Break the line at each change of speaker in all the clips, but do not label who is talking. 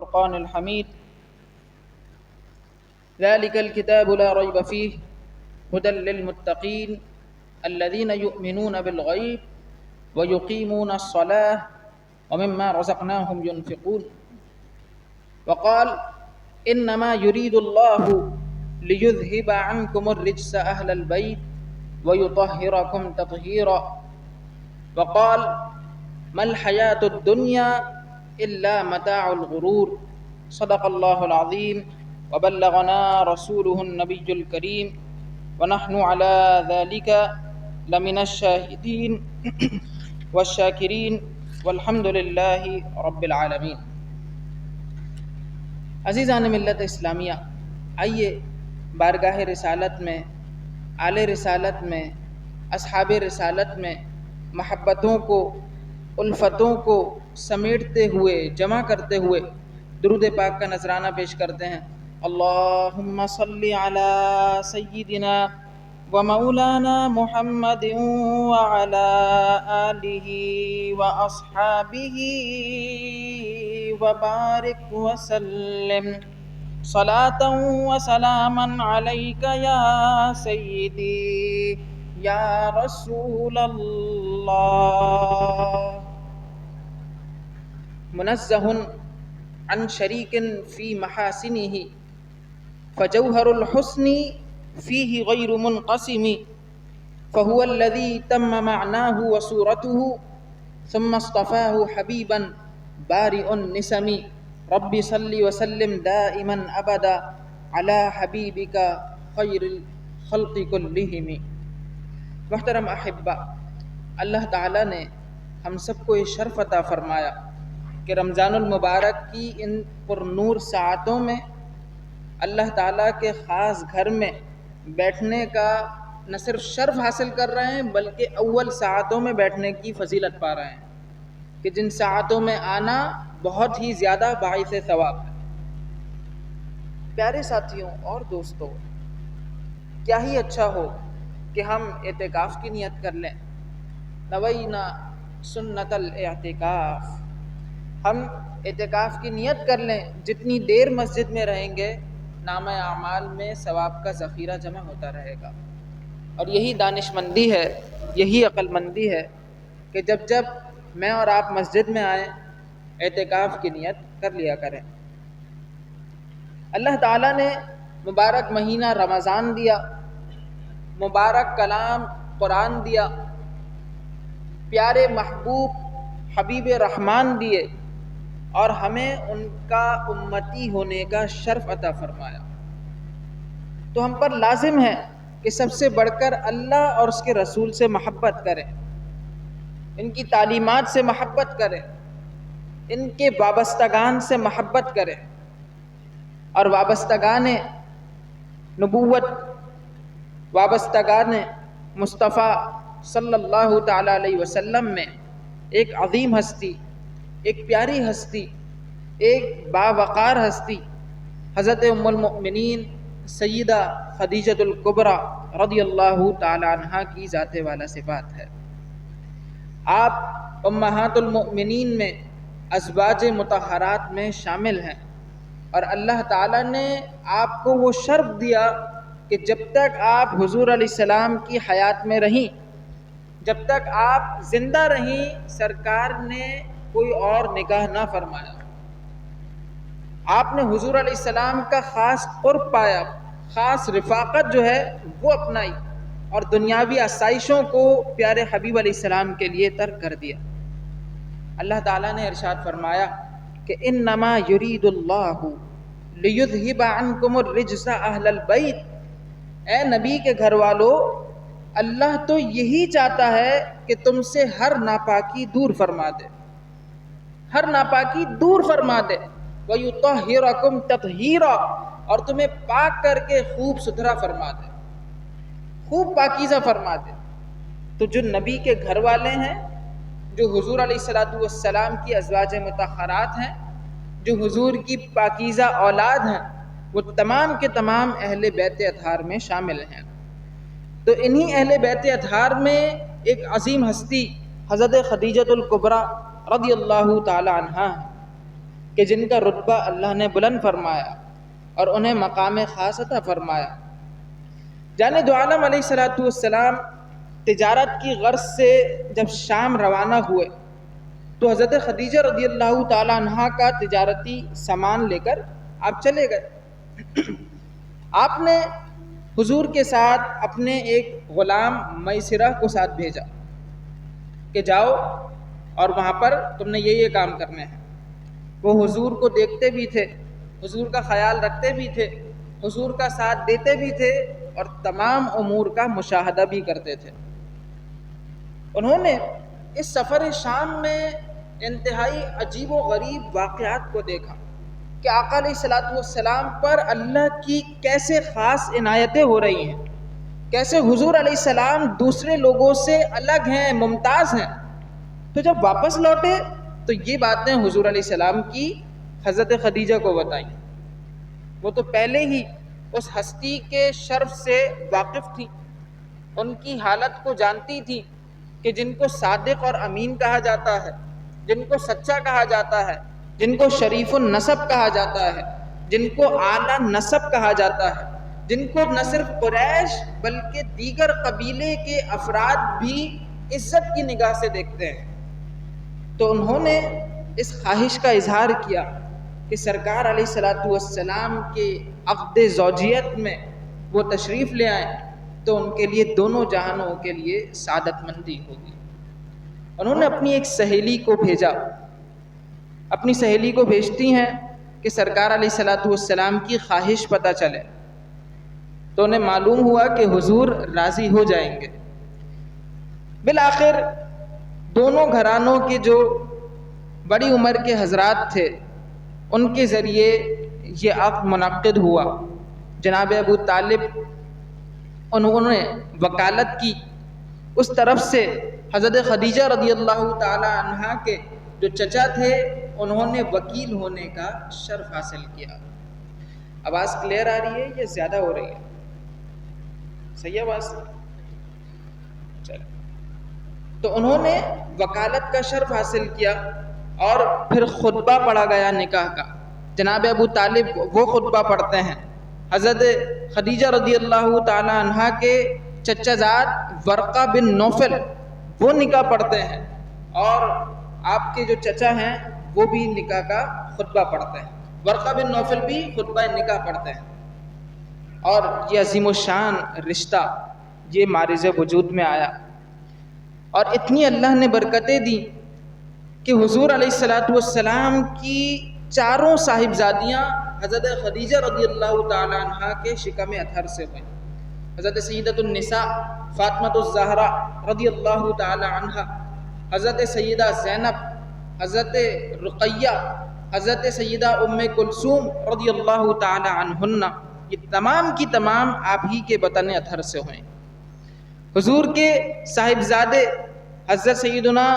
والفرقان الحميد ذلك الكتاب لا ريب فيه هدى للمتقين الذين يؤمنون بالغيب ويقيمون الصلاة ومما رزقناهم ينفقون وقال إنما يريد الله ليذهب عنكم الرجس أهل البيت ويطهركم تطهيرا وقال ما الحياة الدنيا إلا متاع الغرور صدق الله العظيم وبلغنا رسوله النبي الكريم ونحن على ذلك لمن الشاهدين والشاکرین والحمد للہ رب العالمین۔ عزیزان ملت اسلامیہ، آئیے بارگاہ رسالت میں، آل رسالت میں، اصحاب رسالت میں محبتوں کو، الفتوں کو سمیٹتے ہوئے، جمع کرتے ہوئے درود پاک کا نذرانہ پیش کرتے ہیں۔ اللہم صلی علی سیدنا ومولانا محمد وعلى آلہ واصحابہ وبارک وسلم صلاۃ وسلاما علیک یا سیدی یا رسول اللہ۔ منزہ عن شریک فی محاسنہ فجوہر الحسن فيه غير منقسم فهو الذي تم معناه وصورته ثم اصطفاه حبيبا بارئ النسم رب صل وسلم دائما ابدا على حبيبك خير الخلق كلهم۔ محترم احبہ، اللہ تعالیٰ نے ہم سب کو یہ شرف عطا فرمایا کہ رمضان المبارک کی ان پر نور ساعتوں میں اللہ تعالیٰ کے خاص گھر میں بیٹھنے کا نہ صرف شرف حاصل کر رہے ہیں بلکہ اول ساعتوں میں بیٹھنے کی فضیلت پا رہے ہیں کہ جن ساعتوں میں آنا بہت ہی زیادہ باعث ثواب ہے۔ پیارے ساتھیوں اور دوستوں، کیا ہی اچھا ہو کہ ہم اعتکاف کی نیت کر لیں۔ نوینا سنت الاعتکاف، ہم اعتکاف کی نیت کر لیں۔ جتنی دیر مسجد میں رہیں گے نامہ اعمال میں ثواب کا ذخیرہ جمع ہوتا رہے گا، اور یہی دانش مندی ہے، یہی عقل مندی ہے کہ جب جب میں اور آپ مسجد میں آئیں اعتکاف کی نیت کر لیا کریں۔ اللہ تعالیٰ نے مبارک مہینہ رمضان دیا، مبارک کلام قرآن دیا، پیارے محبوب حبیب رحمان دیے، اور ہمیں ان کا امتی ہونے کا شرف عطا فرمایا۔ تو ہم پر لازم ہے کہ سب سے بڑھ کر اللہ اور اس کے رسول سے محبت کریں، ان کی تعلیمات سے محبت کریں، ان کے وابستگان سے محبت کریں، اور وابستگان نبوت، وابستگان مصطفیٰ صلی اللہ تعالیٰ علیہ وسلم میں ایک عظیم ہستی، ایک پیاری ہستی، ایک باوقار ہستی حضرت ام المؤمنین سیدہ خدیجۃ الکبریٰ رضی اللہ تعالی عنہا کی ذات والا صفات ہے۔ آپ امہات المؤمنین میں، ازواج مطہرات میں شامل ہیں، اور اللہ تعالیٰ نے آپ کو وہ شرف دیا کہ جب تک آپ حضور علیہ السلام کی حیات میں رہیں، جب تک آپ زندہ رہیں، سرکار نے کوئی اور نکاح نہ فرمایا۔ آپ نے حضور علیہ السلام کا خاص قرب پایا، خاص رفاقت جو ہے وہ اپنائی، اور دنیاوی آسائشوں کو پیارے حبیب علیہ السلام کے لیے ترک کر دیا۔ اللہ تعالیٰ نے ارشاد فرمایا کہ انما یرید اللہ لیذہب عنکم الرجس اہل البیت، اے نبی کے گھر والو، اللہ تو یہی چاہتا ہے کہ تم سے ہر ناپاکی دور فرما دے، ہر ناپاکی دور فرما دے، وَيُطَهِّرَكُمْ تَطْهِيرًا، اور تمہیں پاک کر کے خوب ستھرا فرما دے، خوب پاکیزہ فرما دے۔ تو جو نبی کے گھر والے ہیں، جو حضور علیہ السلام کی ازواج مطہرات ہیں، جو حضور کی پاکیزہ اولاد ہیں، وہ تمام کے تمام اہل بیت اطہار میں شامل ہیں۔ تو انہی اہل بیت اطہار میں ایک عظیم ہستی حضرت خدیجۃ الکبریٰ رضی اللہ تعالی عنہا ہے کہ جن کا رتبہ اللہ نے بلند فرمایا اور انہیں مقام خاص عطا فرمایا۔ جانے دو عالم علیہ الصلوۃ والسلام تجارت کی غرض سے جب شام روانہ ہوئے تو حضرت خدیجہ رضی اللہ تعالی عنہا کا تجارتی سامان لے کر آپ چلے گئے۔ آپ نے حضور کے ساتھ اپنے ایک غلام میسرہ کو ساتھ بھیجا کہ جاؤ اور وہاں پر تم نے یہ کام کرنے ہیں۔ وہ حضور کو دیکھتے بھی تھے، حضور کا خیال رکھتے بھی تھے، حضور کا ساتھ دیتے بھی تھے اور تمام امور کا مشاہدہ بھی کرتے تھے۔ انہوں نے اس سفر شام میں انتہائی عجیب و غریب واقعات کو دیکھا کہ آقا علیہ الصلوۃ والسلام پر اللہ کی کیسے خاص عنایتیں ہو رہی ہیں، کیسے حضور علیہ السلام دوسرے لوگوں سے الگ ہیں، ممتاز ہیں۔ تو جب واپس لوٹے تو یہ باتیں حضور علیہ السلام کی حضرت خدیجہ کو بتائیں۔ وہ تو پہلے ہی اس ہستی کے شرف سے واقف تھی، ان کی حالت کو جانتی تھی کہ جن کو صادق اور امین کہا جاتا ہے، جن کو سچا کہا جاتا ہے، جن کو شریف النسب کہا جاتا ہے، جن کو اعلیٰ نسب کہا جاتا ہے، جن کو نہ صرف قریش بلکہ دیگر قبیلے کے افراد بھی عزت کی نگاہ سے دیکھتے ہیں، تو انہوں نے اس خواہش کا اظہار کیا کہ سرکار علیہ الصلوۃ والسلام کے عقد زوجیت میں وہ تشریف لے آئیں تو ان کے لیے دونوں جہانوں کے لیے سعادت مندی ہوگی۔ انہوں نے اپنی ایک سہیلی کو بھیجا، اپنی سہیلی کو بھیجتی ہیں کہ سرکار علیہ الصلوۃ والسلام کی خواہش پتہ چلے، تو انہیں معلوم ہوا کہ حضور راضی ہو جائیں گے۔ بالآخر دونوں گھرانوں کے جو بڑی عمر کے حضرات تھے ان کے ذریعے یہ عقد منعقد ہوا۔ جناب ابو طالب انہوں نے وکالت کی، اس طرف سے حضرت خدیجہ رضی اللہ تعالی عنہا کے جو چچا تھے انہوں نے وکیل ہونے کا شرف حاصل کیا۔ آواز کلیئر آ رہی ہے یا زیادہ ہو رہی ہے؟ صحیح آواز؟ چلے، تو انہوں نے وکالت کا شرف حاصل کیا اور پھر خطبہ پڑھا گیا نکاح کا۔ جناب ابو طالب وہ خطبہ پڑھتے ہیں، حضرت خدیجہ رضی اللہ تعالی عنہا کے چچا زاد ورقہ بن نوفل وہ نکاح پڑھتے ہیں، اور آپ کے جو چچا ہیں وہ بھی نکاح کا خطبہ پڑھتے ہیں۔ ورقہ بن نوفل بھی خطبہ نکاح پڑھتے ہیں، اور یہ عظیم الشان رشتہ یہ معرض وجود میں آیا، اور اتنی اللہ نے برکتیں دی کہ حضور علیہ الصلوۃ والسلام کی چاروں صاحبزادیاں حضرت خدیجہ رضی اللہ تعالی عنہا کے شکم اطہر سے ہوئیں۔ حضرت سیدۃ النساء فاطمۃ الزہرا رضی اللہ تعالی عنہا، حضرت سیدہ زینب، حضرت رقیہ، حضرت سیدہ ام کلثوم رضی اللہ تعالی عنہن، یہ تمام کی تمام آپ ہی کے بطن اطہر سے ہوئیں۔ حضور کے صاحبزادے حضرت سیدنا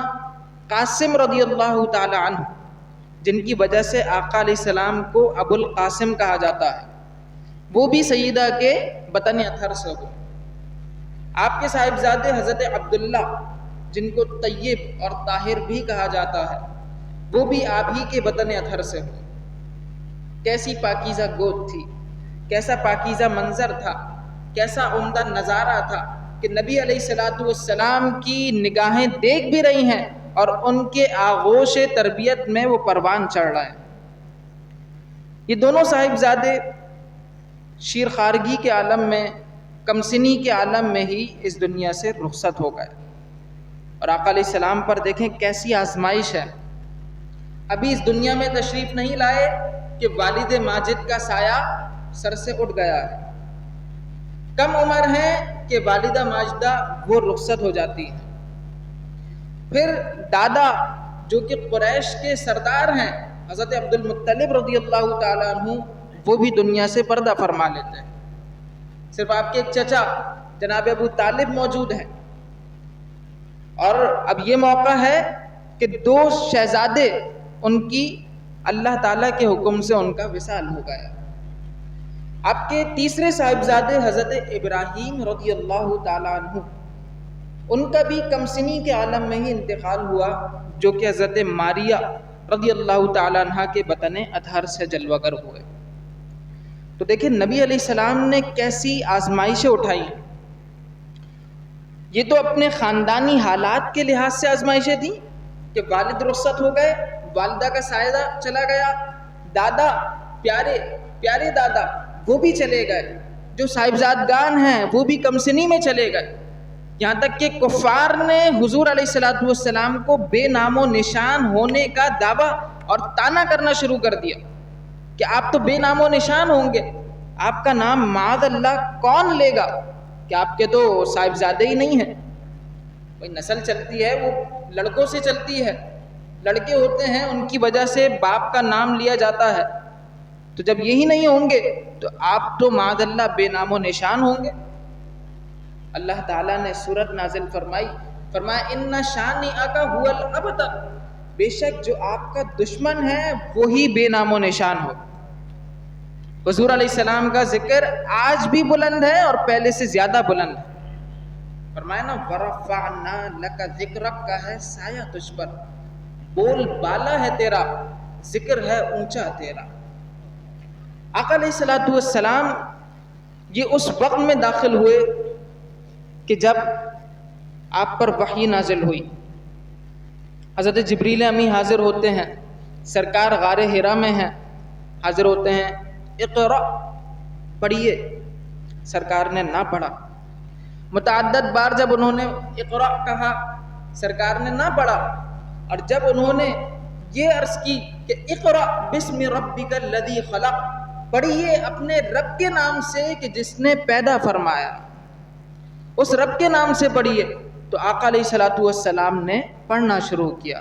قاسم رضی اللہ تعالی عنہ، جن کی وجہ سے آقا علیہ السلام کو ابو القاسم کہا جاتا ہے، وہ بھی سیدہ کے بطن اطہر سے ہوئے۔ آپ کے صاحبزادے حضرت عبداللہ، جن کو طیب اور طاہر بھی کہا جاتا ہے، وہ بھی آپ ہی کے بطن اطہر سے ہوئے۔ کیسی پاکیزہ گود تھی، کیسا پاکیزہ منظر تھا، کیسا عمدہ نظارہ تھا کہ نبی علیہ الصلوۃ والسلام کی نگاہیں دیکھ بھی رہی ہیں اور ان کے آغوش تربیت میں وہ پروان چڑھ رہے ہیں۔ یہ دونوں صاحبزادے شیر خارگی کے عالم میں، کمسنی کے عالم میں ہی اس دنیا سے رخصت ہو گئے، اور آقا علیہ السلام پر دیکھیں کیسی آزمائش ہے۔ ابھی اس دنیا میں تشریف نہیں لائے کہ والد ماجد کا سایہ سر سے اٹھ گیا ہے، کم عمر ہیں کہ والدہ ماجدہ وہ رخصت ہو جاتی ہیں، پھر دادا جو کہ قریش کے سردار ہیں حضرت عبد المطلب رضی اللہ تعالیٰ عنہ، وہ بھی دنیا سے پردہ فرما لیتے ہیں، صرف آپ کے ایک چچا جناب ابو طالب موجود ہیں، اور اب یہ موقع ہے کہ دو شہزادے ان کی اللہ تعالیٰ کے حکم سے ان کا وصال ہو گیا۔ آپ کے تیسرے صاحبزادے حضرت ابراہیم رضی اللہ تعالیٰ عنہ، ان کا بھی کم سنی کے عالم میں ہی انتقال ہوا، جو کہ حضرت ماریہ رضی اللہ تعالیٰ عنہ کے بطن اطہر سے جلوہ گر ہوئے۔ تو دیکھیں نبی علیہ السلام نے کیسی آزمائشیں اٹھائی۔ یہ تو اپنے خاندانی حالات کے لحاظ سے آزمائشیں تھیں کہ والد رخصت ہو گئے، والدہ کا سایہ چلا گیا، دادا پیارے پیارے دادا وہ بھی چلے گئے، جو صاحبزادگان ہیں وہ بھی کم سنی میں چلے گئے، یہاں تک کہ کفار نے حضور علیہ الصلوۃ والسلام کو بے نام و نشان ہونے کا دعویٰ اور طعنہ کرنا شروع کر دیا کہ آپ تو بے نام و نشان ہوں گے، آپ کا نام معاذ اللہ کون لے گا کہ آپ کے تو صاحبزادے ہی نہیں ہیں۔ کوئی نسل چلتی ہے وہ لڑکوں سے چلتی ہے، لڑکے ہوتے ہیں ان کی وجہ سے باپ کا نام لیا جاتا ہے، تو جب یہی نہیں ہوں گے تو آپ تو معاذ اللہ بے نام و نشان ہوں گے۔ اللہ تعالیٰ نے سورت نازل فرمایا ان شانئک ھو الابتر، بے شک جو آپ کا دشمن ہے وہی بے نام و نشان ہو۔ حضور علیہ السلام کا ذکر آج بھی بلند ہے اور پہلے سے زیادہ بلند ہے۔ فرمایا نا ورفعنا لک ذکرک کا ہے سایہ تجھ پر، بول بالا ہے تیرا، ذکر ہے اونچا تیرا۔ آقا علیہ الصلوۃ والسلام یہ اس وقت میں داخل ہوئے کہ جب آپ پر وحی نازل ہوئی، حضرت جبریل امی حاضر ہوتے ہیں، سرکار غار حرا میں ہیں، حاضر ہوتے ہیں، اقرأ پڑھیے، سرکار نے نہ پڑھا، متعدد بار جب انہوں نے اقرأ کہا سرکار نے نہ پڑھا، اور جب انہوں نے یہ عرض کی کہ اقرأ بسم ربک الذی خلق، پڑھیے اپنے رب کے نام سے کہ جس نے پیدا فرمایا، اس رب کے نام سے پڑھیے، تو آقا علیہ الصلوۃ والسلام نے پڑھنا شروع کیا۔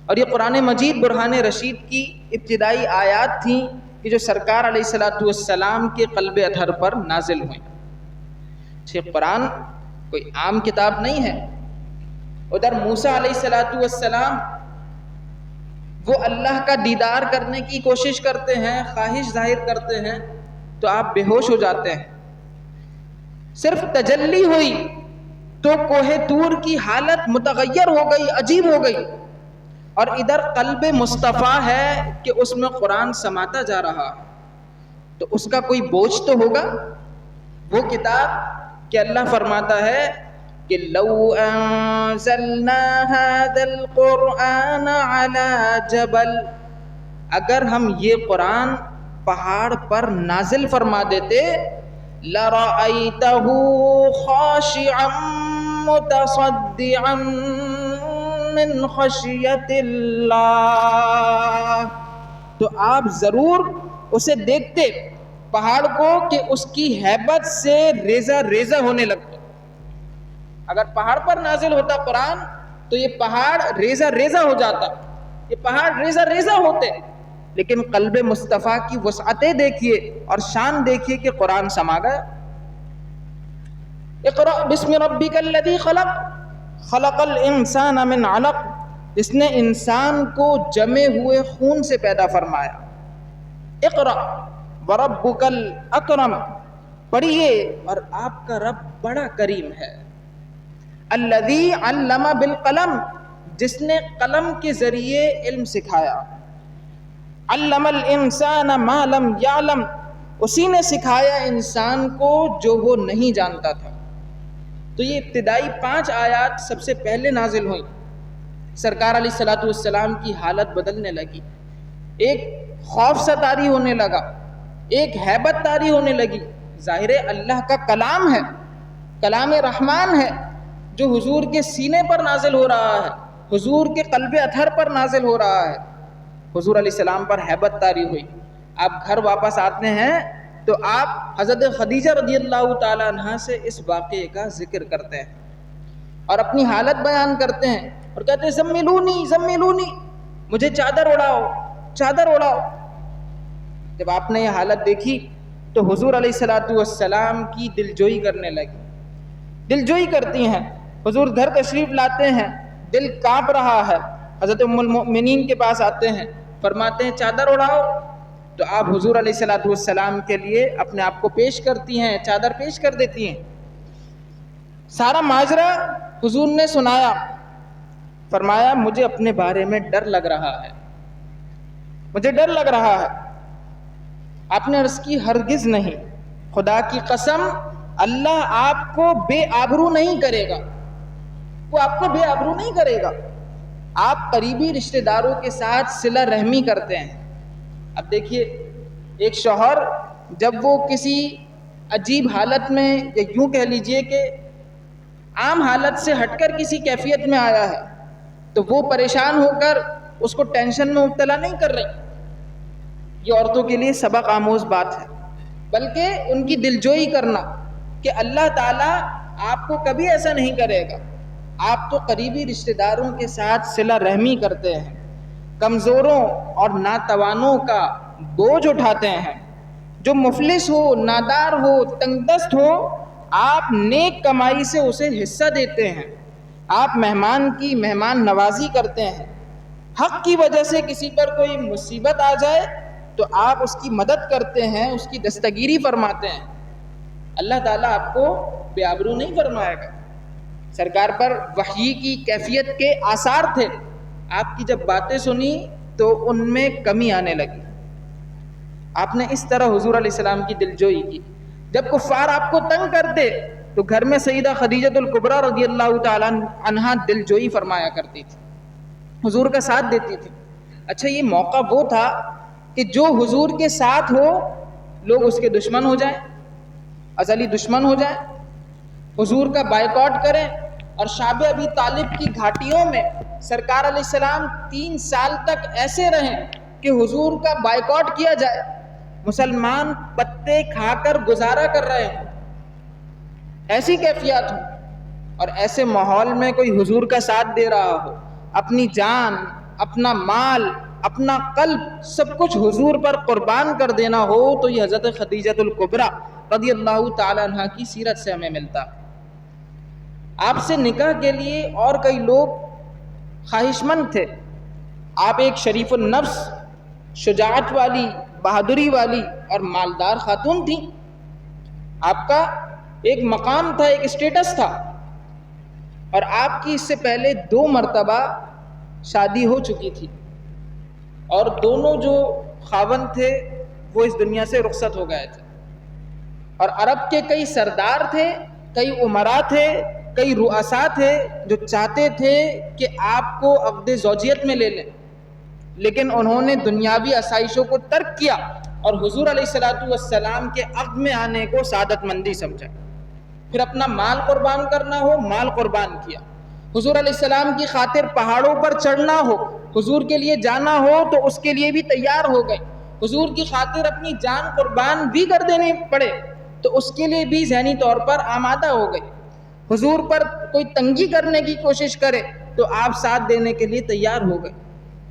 اور یہ قرآن مجید برہان رشید کی ابتدائی آیات تھیں کہ جو سرکار علیہ الصلوۃ والسلام کے قلب اطہر پر نازل ہوئیں۔ یہ قرآن کوئی عام کتاب نہیں ہے۔ ادھر موسیٰ علیہ الصلوۃ والسلام وہ اللہ کا دیدار کرنے کی کوشش کرتے ہیں، خواہش ظاہر کرتے ہیں، تو آپ بے ہوش ہو جاتے ہیں۔ صرف تجلی ہوئی تو کوہ طور کی حالت متغیر ہو گئی، عجیب ہو گئی، اور ادھر قلب مصطفیٰ ہے کہ اس میں قرآن سماتا جا رہا ہے، تو اس کا کوئی بوجھ تو ہوگا وہ کتاب کہ اللہ فرماتا ہے کہ لو انزلنا هذا القرآن على جبل، اگر ہم یہ قرآن پہاڑ پر نازل فرما دیتے، لرأيته خاشعا متصدعا من خشیت اللہ، تو آپ ضرور اسے دیکھتے پہاڑ کو کہ اس کی ہیبت سے ریزہ ریزہ ہونے لگتا۔ اگر پہاڑ پر نازل ہوتا قرآن تو یہ پہاڑ ریزہ ریزہ ہو جاتا، یہ پہاڑ ریزہ ریزہ ہوتے، لیکن قلب مصطفیٰ کی وسعتیں دیکھیے اور شان دیکھیے کہ قرآن سما گیا۔ اقرأ بسم ربک الذی خلق، خلق الانسان من علق، جس نے انسان کو جمے ہوئے خون سے پیدا فرمایا۔ اقرأ وربک الاکرم، پڑھیے اور آپ کا رب بڑا کریم ہے۔ الذی علم بالقلم، جس نے قلم کے ذریعے علم سکھایا۔ علم الانسان ما لم یعلم، اسی نے سکھایا انسان کو جو وہ نہیں جانتا تھا۔ تو یہ ابتدائی 5 آیات سب سے پہلے نازل ہوئیں، سرکار علیہ الصلوۃ والسلام کی حالت بدلنے لگی، ایک خوف سا طاری ہونے لگا، ایک ہیبت طاری ہونے لگی۔ ظاہر اللہ کا کلام ہے، کلام رحمان ہے جو حضور کے سینے پر نازل ہو رہا ہے، حضور کے قلب اطہر پر نازل ہو رہا ہے۔ حضور علیہ السلام پر ہیبت طاری ہوئی۔ آپ گھر واپس آتے ہیں تو آپ حضرت خدیجہ رضی اللہ تعالیٰ عنہ سے اس واقعے کا ذکر کرتے ہیں اور اپنی حالت بیان کرتے ہیں اور کہتے ہیں زملونی زملونی، مجھے چادر اڑاؤ چادر اڑاؤ۔ جب آپ نے یہ حالت دیکھی تو حضور علیہ الصلوۃ والسلام کی دلجوئی کرنے لگی، دلجوئی کرتی ہیں۔ حضور گھر تشریف لاتے ہیں، دل کانپ رہا ہے، حضرت ام المؤمنین کے پاس آتے ہیں، فرماتے ہیں چادر اڑاؤ، تو آپ حضور علیہ الصلوۃ والسلام کے لیے اپنے آپ کو پیش کرتی ہیں، چادر پیش کر دیتی ہیں۔ سارا ماجرا حضور نے سنایا، فرمایا مجھے اپنے بارے میں ڈر لگ رہا ہے، مجھے ڈر لگ رہا ہے۔ آپ نے عرض کی ہرگز نہیں، خدا کی قسم اللہ آپ کو بے آبرو نہیں کرے گا، وہ آپ کو بے آبرو نہیں کرے گا۔ آپ قریبی رشتہ داروں کے ساتھ صلہ رحمی کرتے ہیں۔ اب دیکھیے، ایک شوہر جب وہ کسی عجیب حالت میں، یا یوں کہہ لیجئے کہ عام حالت سے ہٹ کر کسی کیفیت میں آیا ہے، تو وہ پریشان ہو کر اس کو ٹینشن میں مبتلا نہیں کر رہی۔ یہ عورتوں کے لیے سبق آموز بات ہے، بلکہ ان کی دلجوئی کرنا کہ اللہ تعالیٰ آپ کو کبھی ایسا نہیں کرے گا۔ آپ تو قریبی رشتہ داروں کے ساتھ صلہ رحمی کرتے ہیں، کمزوروں اور ناتوانوں کا بوجھ اٹھاتے ہیں، جو مفلس ہو، نادار ہو، تنگ دست ہو، آپ نیک کمائی سے اسے حصہ دیتے ہیں، آپ مہمان کی مہمان نوازی کرتے ہیں، حق کی وجہ سے کسی پر کوئی مصیبت آ جائے تو آپ اس کی مدد کرتے ہیں، اس کی دستگیری فرماتے ہیں۔ اللہ تعالیٰ آپ کو بے آبرو نہیں فرمائے گا۔ سرکار پر وحی کی کیفیت کے آثار تھے، آپ کی جب باتیں سنی تو ان میں کمی آنے لگی۔ آپ نے اس طرح حضور علیہ السلام کی دلجوئی کی۔ جب کفار آپ کو تنگ کرتے تو گھر میں سیدہ خدیجہ الکبریٰ رضی اللہ تعالیٰ عنہا دلجوئی فرمایا کرتی تھی، حضور کا ساتھ دیتی تھی۔ اچھا، یہ موقع وہ تھا کہ جو حضور کے ساتھ ہو لوگ اس کے دشمن ہو جائیں، ازلی دشمن ہو جائیں، حضور کا بائیکاٹ کریں، اور شعب ابی طالب کی گھاٹیوں میں سرکار علیہ السلام 3 سال تک ایسے رہیں کہ حضور کا بائیکاٹ کیا جائے، مسلمان پتے کھا کر گزارا کر رہے ہیں، ایسی کیفیات ہو، اور ایسے ماحول میں کوئی حضور کا ساتھ دے رہا ہو، اپنی جان، اپنا مال، اپنا قلب سب کچھ حضور پر قربان کر دینا ہو، تو یہ حضرت خدیجہ الکبریٰ رضی اللہ تعالی عنہ کی سیرت سے ہمیں ملتا۔ آپ سے نکاح کے لیے اور کئی لوگ خواہش مند تھے، آپ ایک شریف النفس، شجاعت والی، بہادری والی اور مالدار خاتون تھیں، آپ کا ایک مقام تھا، ایک اسٹیٹس تھا، اور آپ کی اس سے پہلے 2 مرتبہ شادی ہو چکی تھی، اور دونوں جو خاوند تھے وہ اس دنیا سے رخصت ہو گئے تھے، اور عرب کے کئی سردار تھے، کئی امراء تھے، کئی رؤساء تھے جو چاہتے تھے کہ آپ کو عقد زوجیت میں لے لیں، لیکن انہوں نے دنیاوی آسائشوں کو ترک کیا اور حضور علیہ السلام کے عقد میں آنے کو سعادت مندی سمجھا۔ پھر اپنا مال قربان کرنا ہو، مال قربان کیا، حضور علیہ السلام کی خاطر پہاڑوں پر چڑھنا ہو، حضور کے لیے جانا ہو تو اس کے لیے بھی تیار ہو گئے، حضور کی خاطر اپنی جان قربان بھی کر دینے پڑے تو اس کے لیے بھی ذہنی طور پر آمادہ ہو گئے، حضور پر کوئی تنگی کرنے کی کوشش کرے تو آپ ساتھ دینے کے لیے تیار ہو گئے۔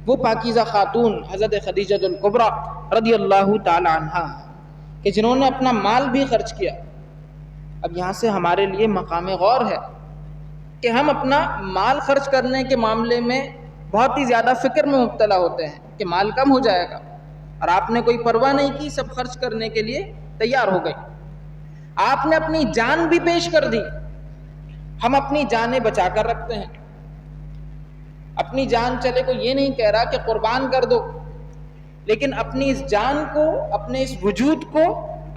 وہ پاکیزہ خاتون حضرت خدیجہ الکبریٰ رضی اللہ تعالی عنہا کہ جنہوں نے اپنا مال بھی خرچ کیا۔ اب یہاں سے ہمارے لیے مقام غور ہے کہ ہم اپنا مال خرچ کرنے کے معاملے میں بہت ہی زیادہ فکر میں مبتلا ہوتے ہیں کہ مال کم ہو جائے گا، اور آپ نے کوئی پرواہ نہیں کی، سب خرچ کرنے کے لیے تیار ہو گئے۔ آپ نے اپنی جان بھی پیش کر دی۔ ہم اپنی جانیں بچا کر رکھتے ہیں، اپنی جان چلے کوئی یہ نہیں کہہ رہا کہ قربان کر دو، لیکن اپنی اس جان کو، اپنے اس وجود کو،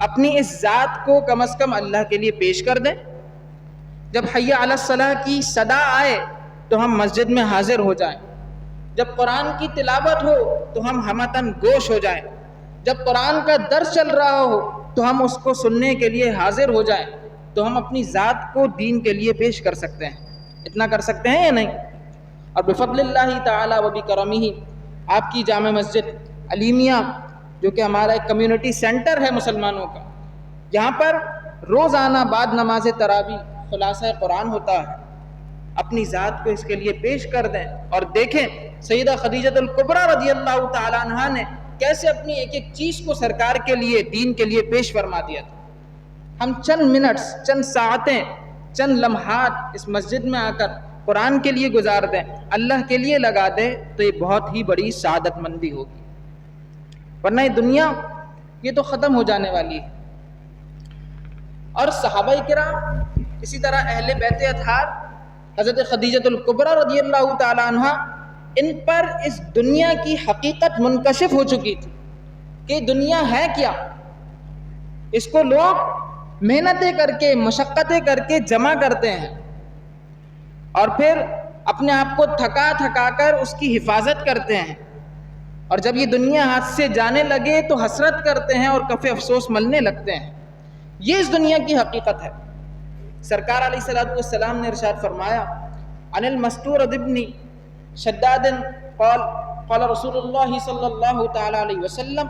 اپنی اس ذات کو کم از کم اللہ کے لیے پیش کر دیں۔ جب حی علی الصلاح کی صدا آئے تو ہم مسجد میں حاضر ہو جائیں، جب قرآن کی تلاوت ہو تو ہم ہمتاً گوش ہو جائیں، جب قرآن کا درس چل رہا ہو تو ہم اس کو سننے کے لیے حاضر ہو جائیں، تو ہم اپنی ذات کو دین کے لیے پیش کر سکتے ہیں۔ اتنا کر سکتے ہیں یا نہیں؟ اور بفضل اللہ تعالی و بکرمہ آپ کی جامع مسجد علیمیہ، جو کہ ہمارا ایک کمیونٹی سینٹر ہے مسلمانوں کا، یہاں پر روزانہ بعد نماز تراویح خلاصہ قرآن ہوتا ہے۔ اپنی ذات کو اس کے لیے پیش کر دیں اور دیکھیں سیدہ خدیجہ الکبریٰ رضی اللہ تعالی عنہا نے کیسے اپنی ایک ایک چیز کو سرکار کے لیے، دین کے لیے پیش فرما دیا تھا۔ ہم چند منٹس، چند ساعتیں، چند لمحات اس مسجد میں آ کر قرآن کے لیے گزار دیں، اللہ کے لیے لگا دیں، تو یہ بہت ہی بڑی سعادت مندی ہوگی، ورنہ یہ دنیا یہ تو ختم ہو جانے والی ہے۔ اور صحابہ کرام، اسی طرح اہل بیت اطہار، حضرت خدیجہ الکبریٰ رضی اللہ تعالی عنہ ان پر اس دنیا کی حقیقت منکشف ہو چکی تھی کہ دنیا ہے کیا. اس کو لوگ محنتیں کر کے مشقتیں کر کے جمع کرتے ہیں اور پھر اپنے آپ کو تھکا تھکا کر اس کی حفاظت کرتے ہیں, اور جب یہ دنیا ہاتھ سے جانے لگے تو حسرت کرتے ہیں اور کف افسوس ملنے لگتے ہیں. یہ اس دنیا کی حقیقت ہے. سرکار علیہ الصلوۃ والسلام نے ارشاد فرمایا عن المستورد ابن شداد قال قال رسول اللہ صلی اللہ تعالی علیہ وسلم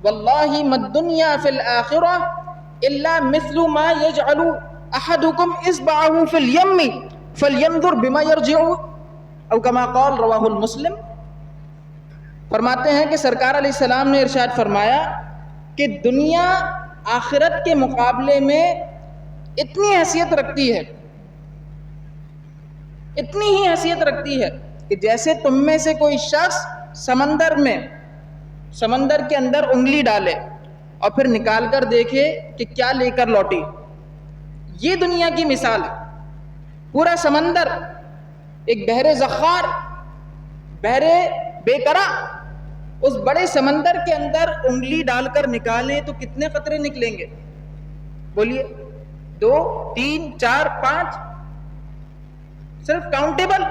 واللہ ما الدنیا فی الآخرہ الا مثل ما یجعل احدکم اصبعہ فی الیم فلینظر بما یرجع او کما قال رواہ المسلم. فرماتے ہیں کہ سرکار علیہ السلام نے ارشاد فرمایا کہ دنیا آخرت کے مقابلے میں اتنی حیثیت رکھتی ہے, اتنی ہی حیثیت رکھتی ہے کہ جیسے تم میں سے کوئی شخص سمندر کے اندر انگلی ڈالے اور پھر نکال کر دیکھے کہ کیا لے کر لوٹی. یہ دنیا کی مثال ہے. پورا سمندر ایک بحر زخار, بحر بے قرار, اس بڑے سمندر کے اندر انگلی ڈال کر نکالیں تو کتنے قطرے نکلیں گے؟ بولیے, 2 3 4 5, صرف کاؤنٹیبل.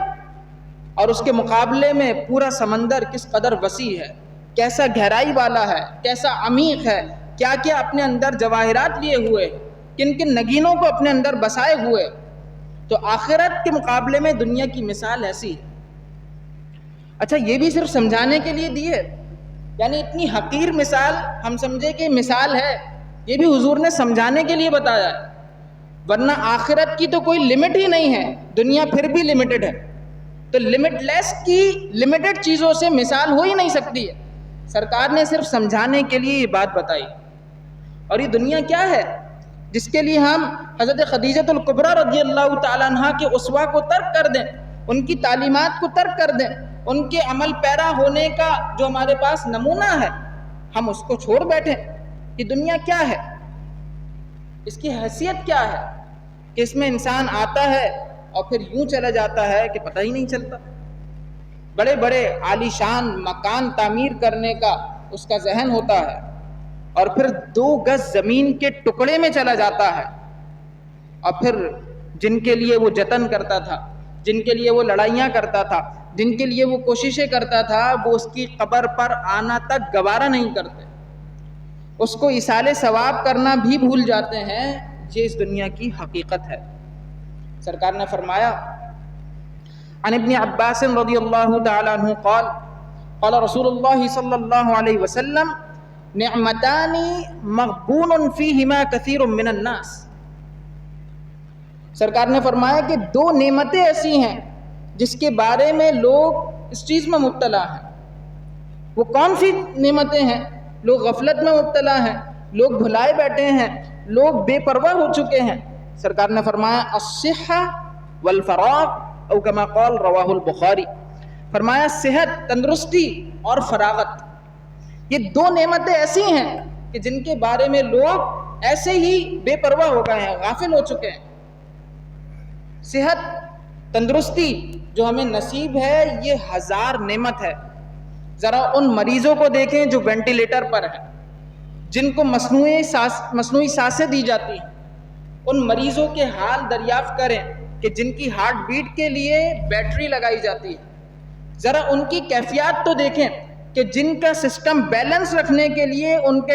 اور اس کے مقابلے میں پورا سمندر کس قدر وسیع ہے, کیسا گہرائی والا ہے, کیسا عمیق ہے, کیا کیا اپنے اندر جواہرات لیے ہوئے, کن کن نگینوں کو اپنے اندر بسائے ہوئے. تو آخرت کے مقابلے میں دنیا کی مثال ایسی ہے. اچھا, یہ بھی صرف سمجھانے کے لیے دی ہے, یعنی اتنی حقیر مثال ہم سمجھے کہ مثال ہے, یہ بھی حضور نے سمجھانے کے لیے بتایا ہے, ورنہ آخرت کی تو کوئی لمٹ ہی نہیں ہے, دنیا پھر بھی لمیٹڈ ہے. تو لمٹ لیس کی لمیٹڈ چیزوں سے مثال ہو ہی نہیں سکتی ہے. سرکار نے صرف سمجھانے کے لیے یہ بات بتائی. اور یہ دنیا کیا ہے جس کے لیے ہم حضرت خدیجۃ الکبریٰ رضی اللہ تعالیٰ عنہا کے اسوہ کو ترک کر دیں, ان کی تعلیمات کو ترک کر دیں, ان کے عمل پیرا ہونے کا جو ہمارے پاس نمونہ ہے ہم اس کو چھوڑ بیٹھیں. یہ دنیا کیا ہے, اس کی حیثیت کیا ہے کہ اس میں انسان آتا ہے اور پھر یوں چلا جاتا ہے کہ پتہ ہی نہیں چلتا. بڑے بڑے عالی شان مکان تعمیر کرنے کا اس کا ذہن ہوتا ہے اور پھر 2 گز زمین کے ٹکڑے میں چلا جاتا ہے, اور پھر جن کے لیے وہ جتن کرتا تھا, جن کے لیے وہ لڑائیاں کرتا تھا, جن کے لیے وہ کوششیں کرتا تھا, وہ اس کی قبر پر آنا تک گوارا نہیں کرتے, اس کو ایصال ثواب کرنا بھی بھول جاتے ہیں. یہ اس دنیا کی حقیقت ہے. سرکار نے فرمایا عن ابن عباس رضی اللہ تعالی عنہ قال قال رسول اللہ صلی اللہ علیہ وسلم نعمتان مغبون فیہما کثیر من الناس. سرکار نے فرمایا کہ 2 نعمتیں ایسی ہیں جس کے بارے میں لوگ اس چیز میں مبتلا ہیں. وہ کون سی نعمتیں ہیں؟ لوگ غفلت میں مبتلا ہیں, لوگ بھلائے بیٹھے ہیں, لوگ بے پرواہ ہو چکے ہیں. سرکار نے فرمایا الصحہ والفراغ او کما قال رواہ البخاری. فرمایا صحت, تندرستی اور فراغت, یہ 2 نعمتیں ایسی ہیں کہ جن کے بارے میں لوگ ایسے ہی بے پرواہ ہو گئے ہیں, غافل ہو چکے ہیں. صحت, تندرستی جو ہمیں نصیب ہے یہ 1000 نعمت ہے. ذرا ان مریضوں کو دیکھیں جو وینٹیلیٹر پر ہیں, جن کو مصنوعی سانسیں دی جاتی ہیں, ان مریضوں کے حال دریافت کریں کہ جن کی ہارٹ بیٹ کے لیے بیٹری لگائی جاتی ہے. ذرا ان کی کیفیات تو دیکھیں کہ جن کا سسٹم بیلنس رکھنے کے لیے ان کے